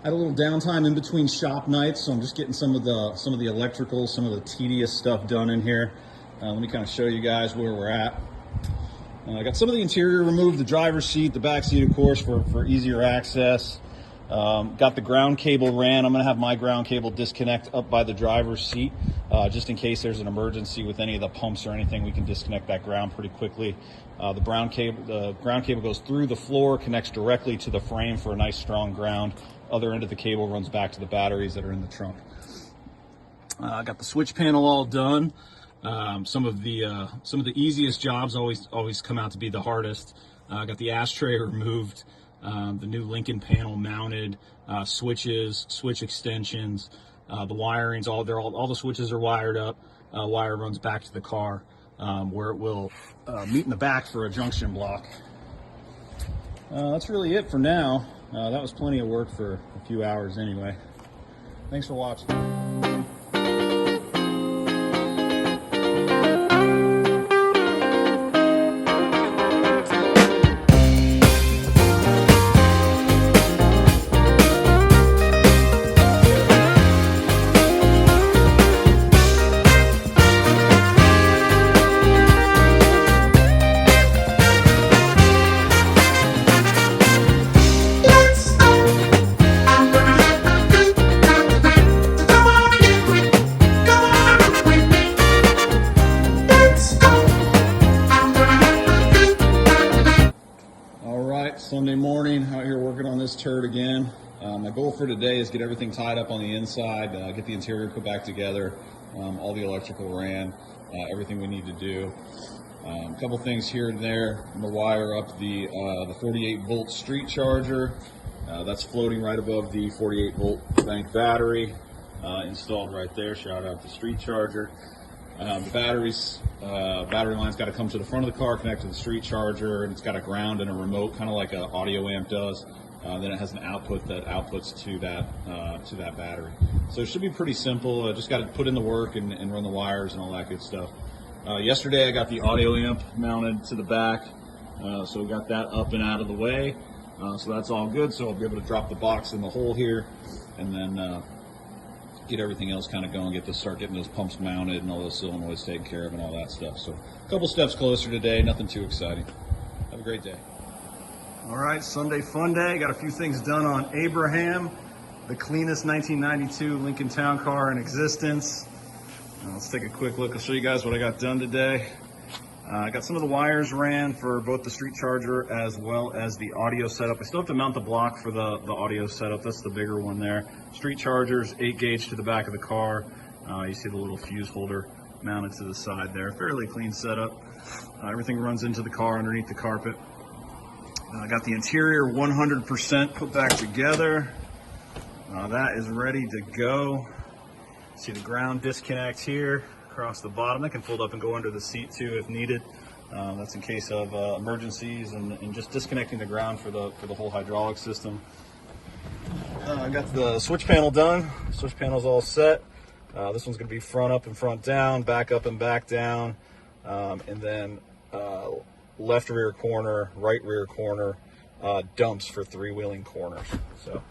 Had a little downtime in between shop nights, so I'm just getting some of the electrical, some of the tedious stuff done in here. Let me kind of show you guys where we're at. I got some of the interior removed, the driver's seat, the back seat, of course, for easier access. Got the ground cable ran. I'm going to have my ground cable disconnect up by the driver's seat, just in case there's an emergency with any of the pumps or anything. We can disconnect that ground pretty quickly. The ground cable goes through the floor, connects directly to the frame for a nice strong ground. Other end of the cable runs back to the batteries that are in the trunk. I got the switch panel all done. Some of the easiest jobs always come out to be the hardest. I got the ashtray removed, the new Lincoln panel mounted, switches, switch extensions, the wirings. All the switches are wired up. Wire runs back to the car, where it will meet in the back for a junction block. That's really it for now. That was plenty of work for a few hours anyway. Thanks for watching. Sunday morning, out here working on this turd again. My goal for today is get everything tied up on the inside, get the interior put back together, all the electrical ran, everything we need to do. A couple things here and there. I'm gonna wire up the 48 volt street charger. That's floating right above the 48 volt bank battery, installed right there. Shout out the street charger. The battery line's got to come to the front of the car, connect to the street charger, and it's got a ground and a remote, kind of like an audio amp does. Then it has an output that outputs to that battery. So it should be pretty simple. Just got to put in the work and run the wires and all that good stuff. Yesterday I got the audio amp mounted to the back, so we got that up and out of the way. So that's all good. So I'll be able to drop the box in the hole here, and then get everything else kind of going, start getting those pumps mounted and all those solenoids taken care of and all that stuff. So a couple steps closer today, nothing too exciting. Have a great day. All right, Sunday fun day. Got a few things done on Abraham, the cleanest 1992 Lincoln Town Car in existence. Let's take a quick look. I'll show you guys what I got done today. I got some of the wires ran for both the street charger as well as the audio setup. I still have to mount the block for the audio setup. That's the bigger one there. Street chargers, 8 gauge to the back of the car. You see the little fuse holder mounted to the side there. Fairly clean setup. Everything runs into the car underneath the carpet. I got the interior 100% put back together. That is ready to go. See the ground disconnect here across the bottom. That can fold up and go under the seat too if needed. That's in case of emergencies and just disconnecting the ground for the whole hydraulic system. I got the switch panel done. Switch panel's all set. This one's going to be front up and front down, back up and back down, and then left rear corner, right rear corner, dumps for 3-wheeling corners. So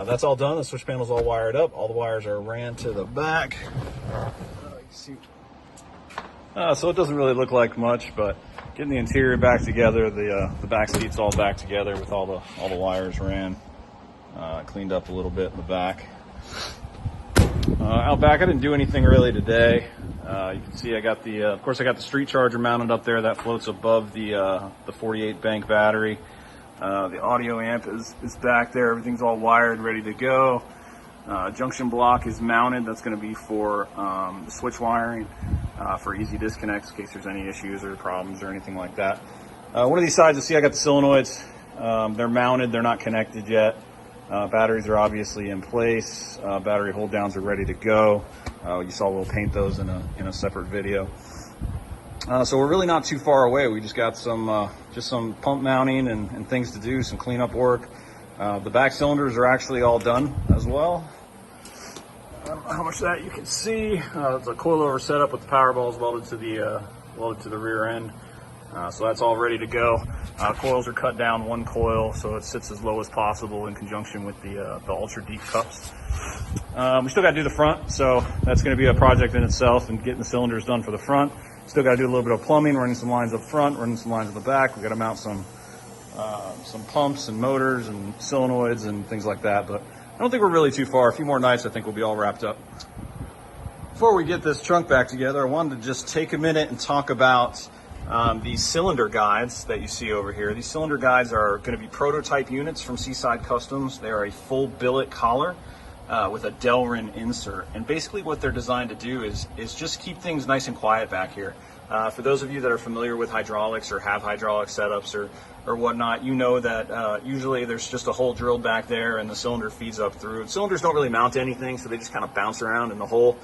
that's all done. The switch panel's all wired up. All the wires are ran to the back. So it doesn't really look like much, but getting the interior back together, the back seat's all back together with all the wires ran, cleaned up a little bit in the back. Out back, I didn't do anything really today. You can see I got of course I got the street charger mounted up there that floats above the 48 bank battery. The audio amp is back there. Everything's all wired, ready to go. Junction block is mounted. That's going to be for the switch wiring, for easy disconnects in case there's any issues or problems or anything like that. One of these sides, you'll see I got the solenoids. They're mounted. They're not connected yet. Batteries are obviously in place. Battery hold downs are ready to go. You saw we'll paint those in a separate video. So we're really not too far away. We just got some pump mounting and things to do, some cleanup work. The back cylinders are actually all done as well. I don't know how much of that you can see. It's a coilover setup with the power balls welded to the rear end. So that's all ready to go. Coils are cut down 1 coil, so it sits as low as possible in conjunction with the ultra deep cups. We still got to do the front, so that's going to be a project in itself, and getting the cylinders done for the front. Still got to do a little bit of plumbing, running some lines up front, running some lines in the back. We got to mount some pumps and motors and solenoids and things like that, but I don't think we're really too far. A few more nights, I think we'll be all wrapped up. Before we get this trunk back together, I wanted to just take a minute and talk about these cylinder guides that you see over here. These cylinder guides are going to be prototype units from Seaside Customs. They are a full billet collar with a Delrin insert, and basically what they're designed to do is just keep things nice and quiet back here. For those of you that are familiar with hydraulics or have hydraulic setups or whatnot, you know that usually there's just a hole drilled back there and the cylinder feeds up through. Cylinders don't really mount to anything, so they just kind of bounce around in the hole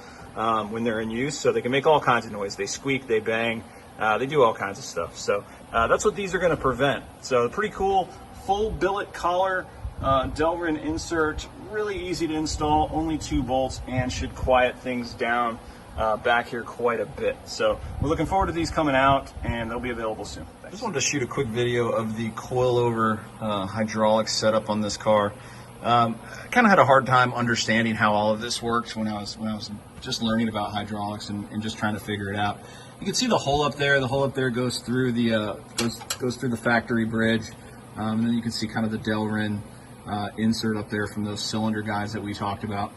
when they're in use, so they can make all kinds of noise. They squeak, they bang, they do all kinds of stuff. So that's what these are going to prevent. So pretty cool, full billet collar, Delrin insert, really easy to install, only 2 bolts, and should quiet things down back here quite a bit. So we're looking forward to these coming out, and they'll be available soon. Thanks. Just wanted to shoot a quick video of the coilover hydraulic setup on this car. Kind of had a hard time understanding how all of this works when I was just learning about hydraulics and just trying to figure it out. You can see the hole up there. The hole up there goes through the goes through the factory bridge, and then you can see kind of the Delrin insert up there from those cylinder guides that we talked about.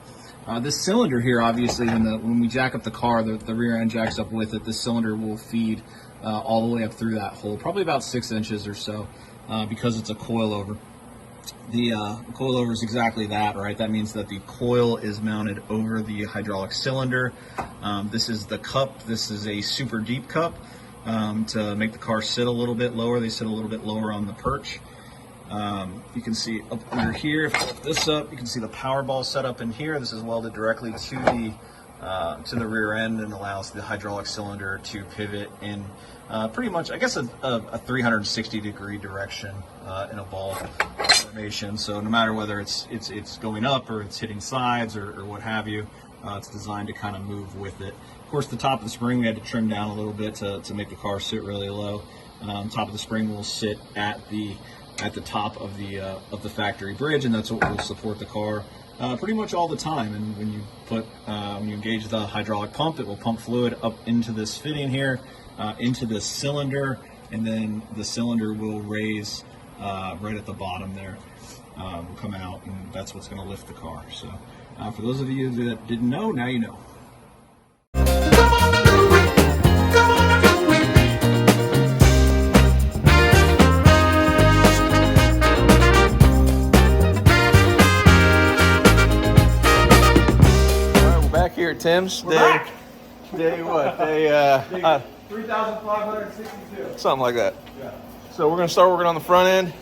This cylinder here, obviously, when we jack up the car, the rear end jacks up with it. The cylinder will feed all the way up through that hole, probably about 6 inches or so, because it's a coilover. The coilover is exactly that, right? That means that the coil is mounted over the hydraulic cylinder. This is the cup. This is a super deep cup to make the car sit a little bit lower. They sit a little bit lower on the perch. You can see up under here, if you lift this up, you can see the power ball set up in here. This is welded directly to the rear end and allows the hydraulic cylinder to pivot in pretty much, I guess, a 360-degree direction in a ball formation. So no matter whether it's going up or it's hitting sides or what have you, it's designed to kind of move with it. Of course, the top of the spring we had to trim down a little bit to make the car sit really low. Top of the spring will sit at the top of the factory bridge, and that's what will support the car pretty much all the time. And when you engage the hydraulic pump, it will pump fluid up into this fitting here, into this cylinder, and then the cylinder will raise right at the bottom there, will come out, and that's what's going to lift the car. So for those of you that didn't know, now you know. Here at Tim's. Day what? Day 3,562. Something like that. Yeah. So we're gonna start working on the front end.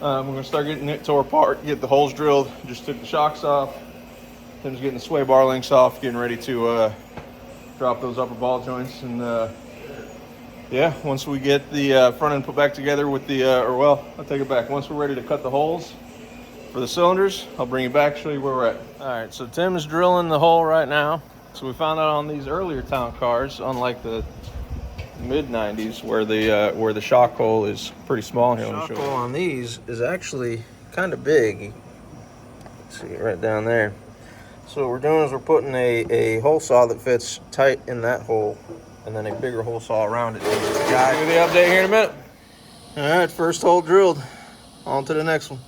We're gonna start getting it tore apart, get the holes drilled. Just took the shocks off. Tim's getting the sway bar links off, getting ready to drop those upper ball joints. And yeah, once we get the front end put back together with the, I'll take it back. Once we're ready to cut the holes for the cylinders, I'll bring you back, show you where we're at. All right, so Tim's drilling the hole right now. So we found out on these earlier Town cars, unlike the mid-90s, where the shock hole is pretty small here. The shock hole on these is actually kind of big. See it right down there. So what we're doing is we're putting a hole saw that fits tight in that hole, and then a bigger hole saw around it. Give you the update here in a minute. All right, first hole drilled. On to the next one.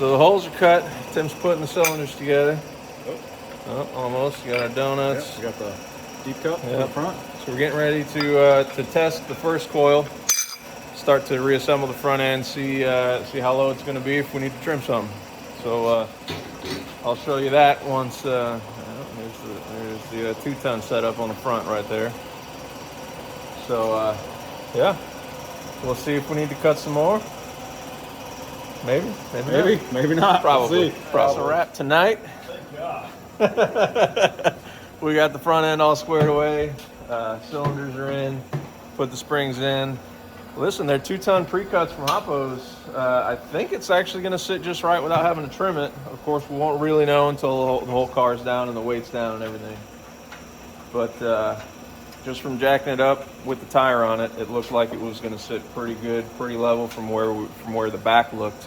So the holes are cut. Tim's putting the cylinders together. Oh, almost. You got our donuts. Yep, we got the deep cup in the front. So we're getting ready to test the first coil. Start to reassemble the front end. See how low it's going to be if we need to trim something. So I'll show you that once. There's the 2-ton setup on the front right there. So yeah, we'll see if we need to cut some more. Maybe not. Probably. We'll see. That's a wrap tonight. Thank God. We got the front end all squared away. Cylinders are in. Put the springs in. Listen, they're 2-ton pre-cuts from Hoppos. I think it's actually going to sit just right without having to trim it. Of course, we won't really know until the whole car's down and the weight's down and everything. But just from jacking it up with the tire on it, it looked like it was going to sit pretty good, pretty level from where the back looked.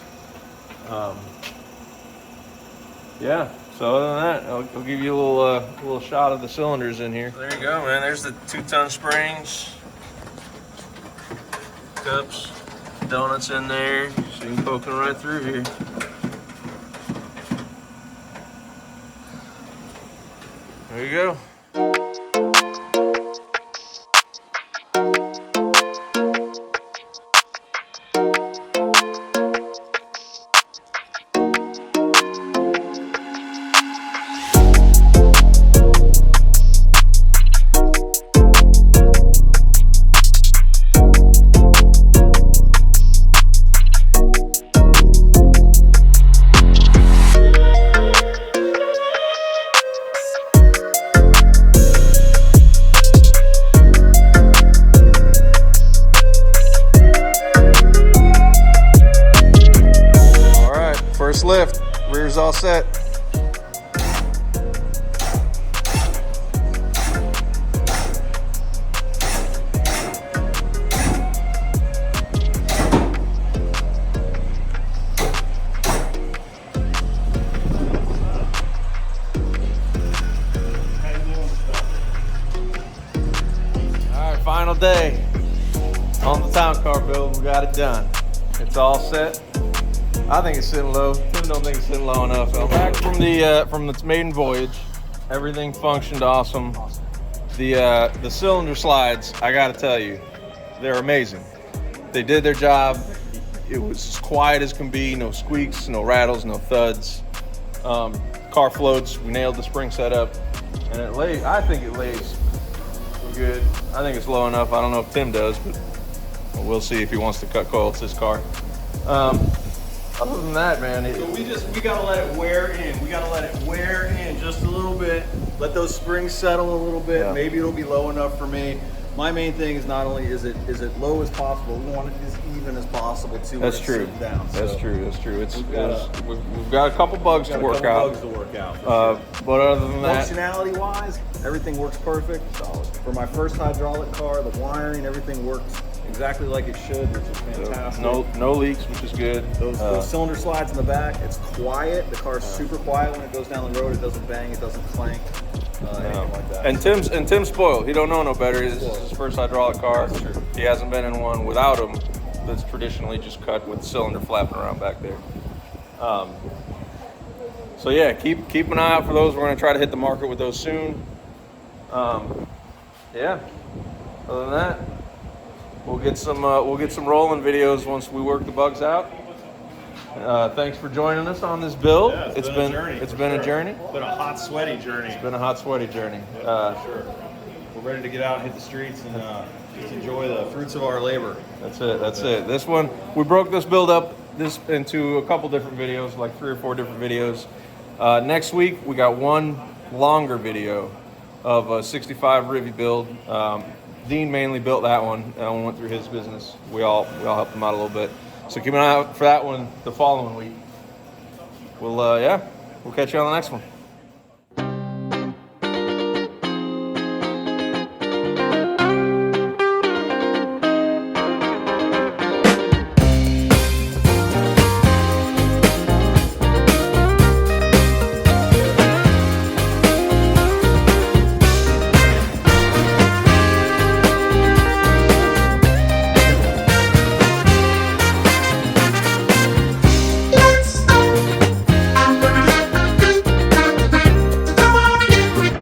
Yeah. So other than that, I'll give you a little shot of the cylinders in here. There you go, man. There's the 2-ton springs, cups, donuts in there. So you can poke them right through here. There you go. First lift, rear's all set. All right, final day on the town car build. We got it done. It's all set. I think it's sitting low. Tim don't think it's sitting low enough. I'm back from the maiden voyage. Everything functioned awesome. The cylinder slides, I gotta tell you, they're amazing. They did their job. It was as quiet as can be. No squeaks, no rattles, no thuds. Car floats. We nailed the spring setup, and it lays. I think it lays good. I think it's low enough. I don't know if Tim does, but we'll see if he wants to cut coil. It's his car. Other than that, man, So we gotta let it wear in. We gotta let it wear in just a little bit. Let those springs settle a little bit. Yeah. Maybe it'll be low enough for me. My main thing is not only is it low as possible, we want it as even as possible too. that's true. Down. That's So true. That's true. we've We've got a couple bugs to work out. Bugs to work out. For sure. But other than that, Functionality wise, everything works perfect. Solid. For my first hydraulic car, the wiring, everything works exactly like it should, which is fantastic. no leaks, which is good. Those cylinder slides in the back, it's quiet. The car's super quiet when it goes down the road. It doesn't bang, it doesn't clank, anything like that. And Tim's spoiled. He don't know no better. This is his first hydraulic car. That's true. He hasn't been in one without him. That's traditionally just cut with the cylinder flapping around back there. So yeah, keep an eye out for those. We're gonna try to hit the market with those soon. Yeah. Other than that, we'll get some rolling videos once we work the bugs out. Thanks for joining us on this build. Yeah, it's been a journey. It's been a hot, sweaty journey. It's been a hot, sweaty journey. For sure. We're ready to get out and hit the streets and just enjoy the fruits of our labor. That's it. This one, we broke this build up into a couple different videos, like 3 or 4 different videos. Next week, we got one longer video of a 65 Rivy build. Dean mainly built that one. That one went through his business. We all helped him out a little bit. So keep an eye out for that one the following week. We'll catch you on the next one.